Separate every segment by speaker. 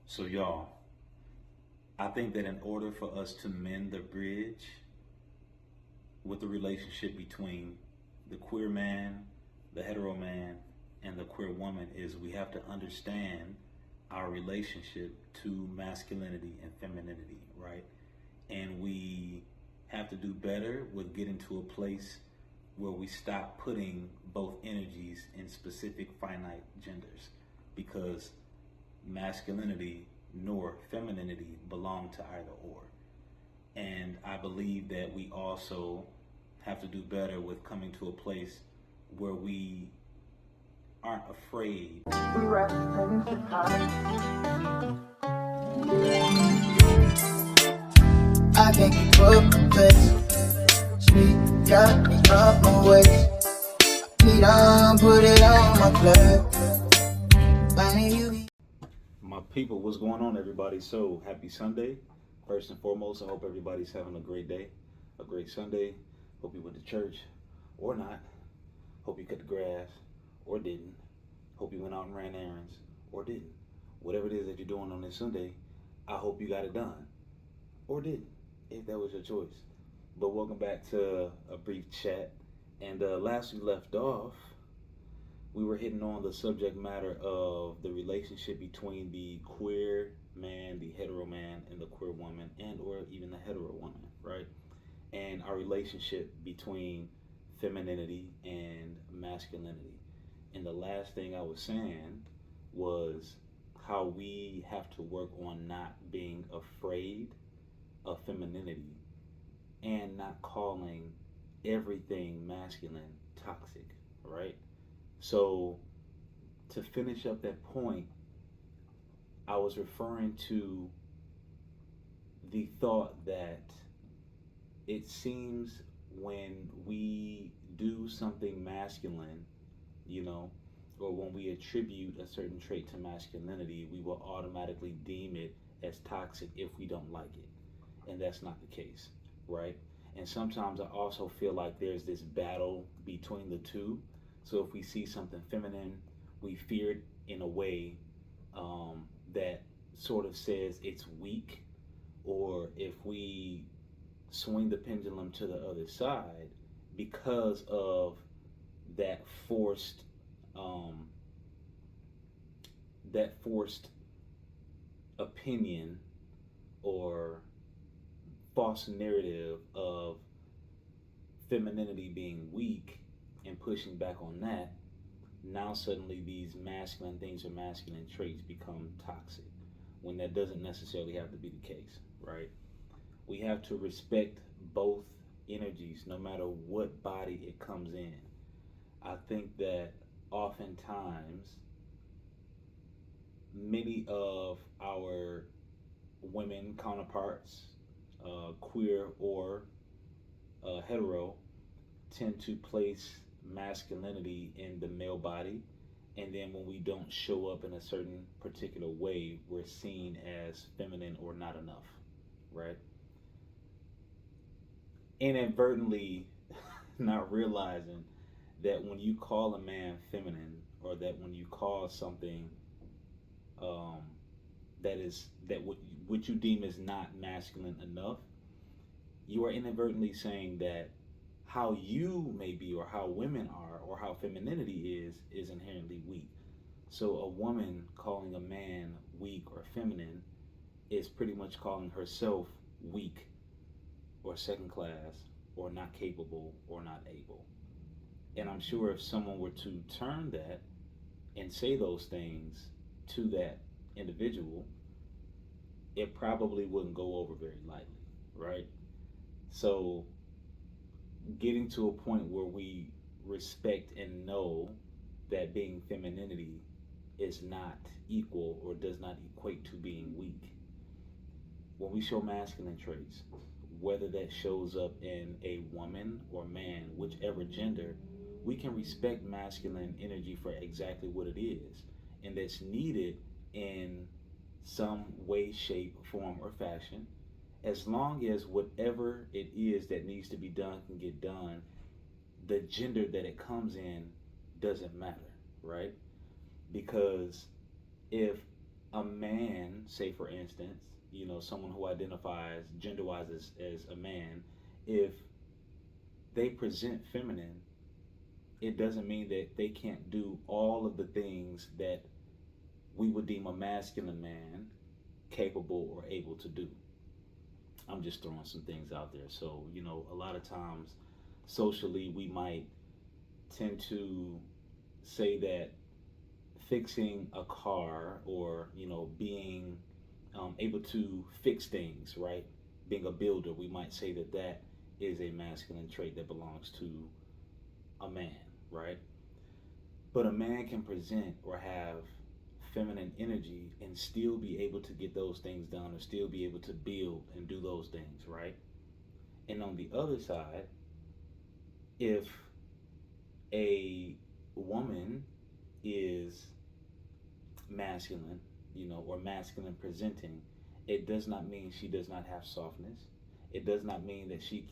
Speaker 1: So, y'all, I think that in order for us to mend the bridge with the relationship between the queer man, the hetero man, and the queer woman, is we have to understand our relationship to masculinity and femininity, right? And we have to do better with getting to a place where we stop putting both energies in specific finite genders, because masculinity nor femininity belong to either or. And I believe that we also have to do better with coming to a place where we aren't afraid. We represent the I can't keep up the pace. Sweet got me off my waist. Beat on, put it on my plate. My people, what's going on, everybody? So, happy Sunday. First and foremost, I hope everybody's having a great day, a great Sunday. Hope you went to church or not. Hope you cut the grass or didn't. Hope you went out and ran errands or didn't. Whatever it is that you're doing on this Sunday, I hope you got it done or didn't, if that was your choice. But welcome back to a brief chat. And last we left off, we were hitting on the subject matter of the relationship between the queer man, the hetero man, and the queer woman, and or even the hetero woman, right? And our relationship between femininity and masculinity. And the last thing I was saying was how we have to work on not being afraid of femininity and not calling everything masculine toxic, right? So, to finish up that point, I was referring to the thought that it seems when we do something masculine, you know, or when we attribute a certain trait to masculinity, we will automatically deem it as toxic if we don't like it. And that's not the case, right? And sometimes I also feel like there's this battle between the two. So if we see something feminine, we fear it in a way that sort of says it's weak, or if we swing the pendulum to the other side because of that forced um, that forced opinion or false narrative of femininity being weak and pushing back on that, now suddenly these masculine things or masculine traits become toxic when that doesn't necessarily have to be the case, right? We have to respect both energies no matter what body it comes in. I think that oftentimes many of our women counterparts, queer or hetero, tend to place masculinity in the male body, and then when we don't show up in a certain particular way, we're seen as feminine or not enough, right? Inadvertently not realizing that when you call a man feminine, or that when you call something um, that is that what you deem is not masculine enough, you are inadvertently saying that how you may be, or how women are, or how femininity is inherently weak. So a woman calling a man weak or feminine is pretty much calling herself weak or second class or not capable or not able. And I'm sure if someone were to turn that and say those things to that individual, it probably wouldn't go over very lightly, right? So, getting to a point where we respect and know that being femininity is not equal or does not equate to being weak. When we show masculine traits, whether that shows up in a woman or man, whichever gender, we can respect masculine energy for exactly what it is, and that's needed in some way, shape, form, or fashion, as long as whatever it is that needs to be done can get done. The gender that it comes in doesn't matter, right? Because if
Speaker 2: a man, say for instance, someone who identifies gender wise as a man, if they present feminine, it doesn't mean that they can't do all of the things that we would deem a masculine man capable or able to do. I'm just throwing some things out there. So, a lot of times socially, we might tend to say that fixing a car or, being able to fix things, right? Being a builder, we might say that that is a masculine trait that belongs to a man, right? But a man can present or have feminine energy and still be able to get those things done or still be able to build and do those things, right? And on the other side, if a woman is masculine, or masculine presenting, it does not mean she does not have softness. It does not mean that she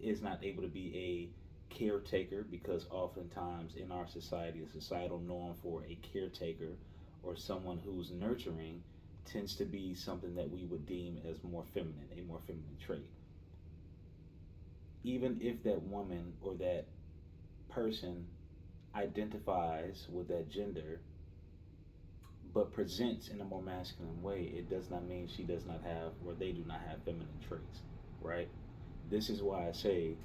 Speaker 2: is not able to be a caretaker, because oftentimes in our society, the societal norm for a caretaker or someone who's nurturing tends to be something that we would deem as more feminine, a more feminine trait. Even if that woman or that person identifies with that gender but presents in a more masculine way, it does not mean she does not have or they do not have feminine traits, right? This is why I say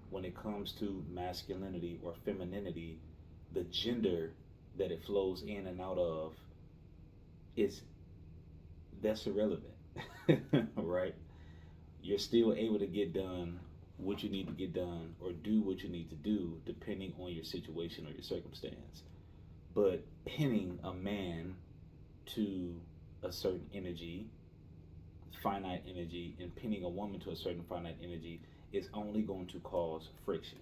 Speaker 2: when it comes to masculinity or femininity, the gender that it flows in and out of is that's irrelevant, right? You're still able to get done what you need to get done or do what you need to do depending on your situation or your circumstance. But pinning a man to a certain energy, finite energy, and pinning a woman to a certain finite energy is only going to cause friction.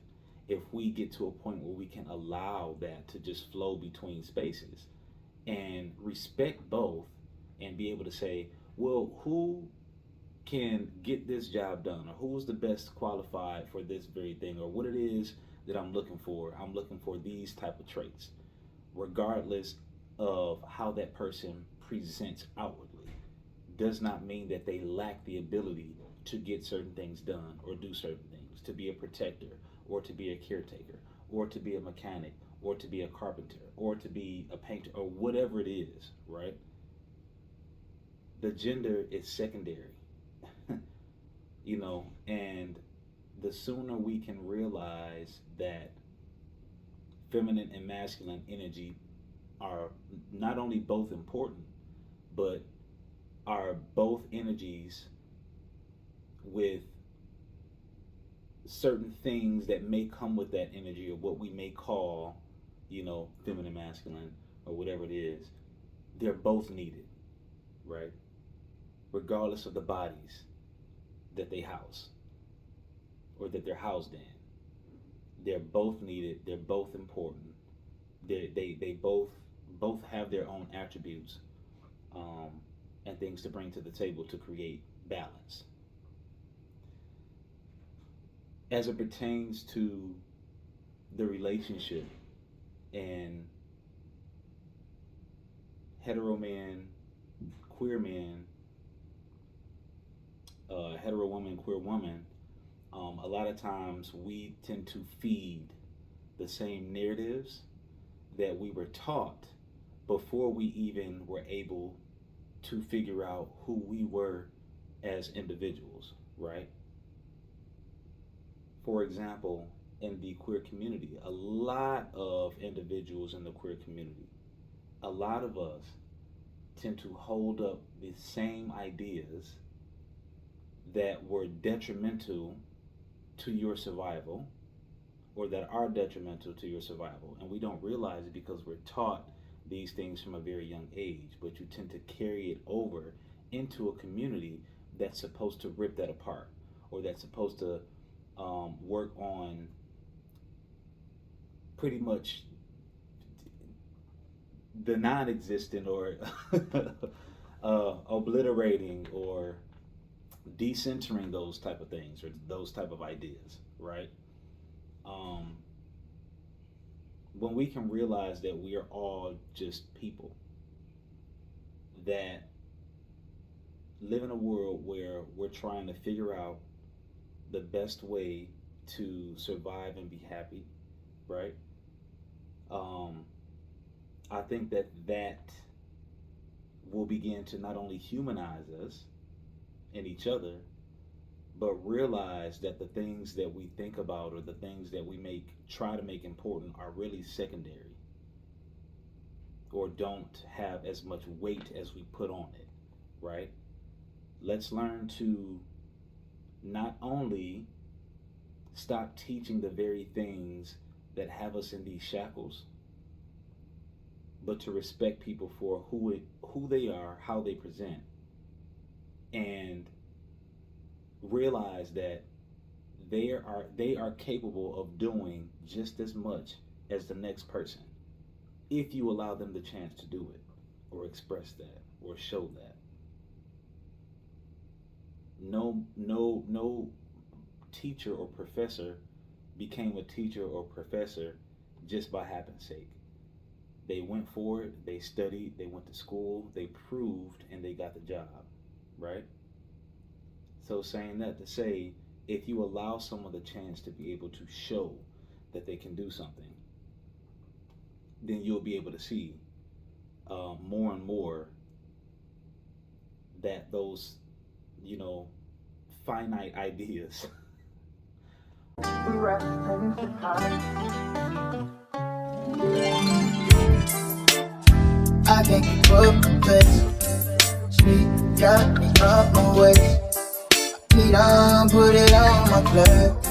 Speaker 2: If we get to a point where we can allow that to just flow between spaces and respect both and be able to say, well, who can get this job done, or who's the best qualified for this very thing, or what it is that I'm looking for these type of traits, regardless of how that person presents outwardly, does not mean that they lack the ability to get certain things done or do certain things, to be a protector or to be a caretaker or to be a mechanic or to be a carpenter or to be a painter or whatever it is, right? The gender is secondary, and the sooner we can realize that feminine and masculine energy are not only both important, but are both energies with certain things that may come with that energy, or what we may call, feminine, masculine, or whatever it is. They're both needed, right? Regardless of the bodies that they house or that they're housed in. They're both needed. They're both important. They both have their own attributes, um, and things to bring to the table to create balance. As it pertains to the relationship and hetero men, queer men, hetero woman, queer woman, a lot of times we tend to feed the same narratives that we were taught before we even were able to figure out who we were as individuals, right? For example, in the queer community, a lot of individuals in the queer community, a lot of us tend to hold up the same ideas that were detrimental to your survival, or that are detrimental to your survival. And we don't realize it because we're taught these things from a very young age, but you tend to carry it over into a community that's supposed to rip that apart, or that's supposed to work on pretty much the non-existent, or obliterating or decentering those type of things or those type of ideas, right? Um, when we can realize that we are all just people, that live in a world where we're trying to figure out the best way to survive and be happy, right? Um, I think that will begin to not only humanize us and each other, but realize that the things that we think about or the things that we try to make important are really secondary or don't have as much weight as we put on it, right? Let's learn to not only stop teaching the very things that have us in these shackles, but to respect people for who they are, how they present, and realize that they are capable of doing just as much as the next person if you allow them the chance to do it or express that or show that. No teacher or professor became a teacher or professor just by happenstance. They went for it, they studied, they went to school, they proved, and they got the job, right? So saying that to say, if you allow someone the chance to be able to show that they can do something, then you'll be able to see more and more that those, finite ideas.
Speaker 1: I can't keep up with this. Sweet got me up my waist. Put it on my clothes.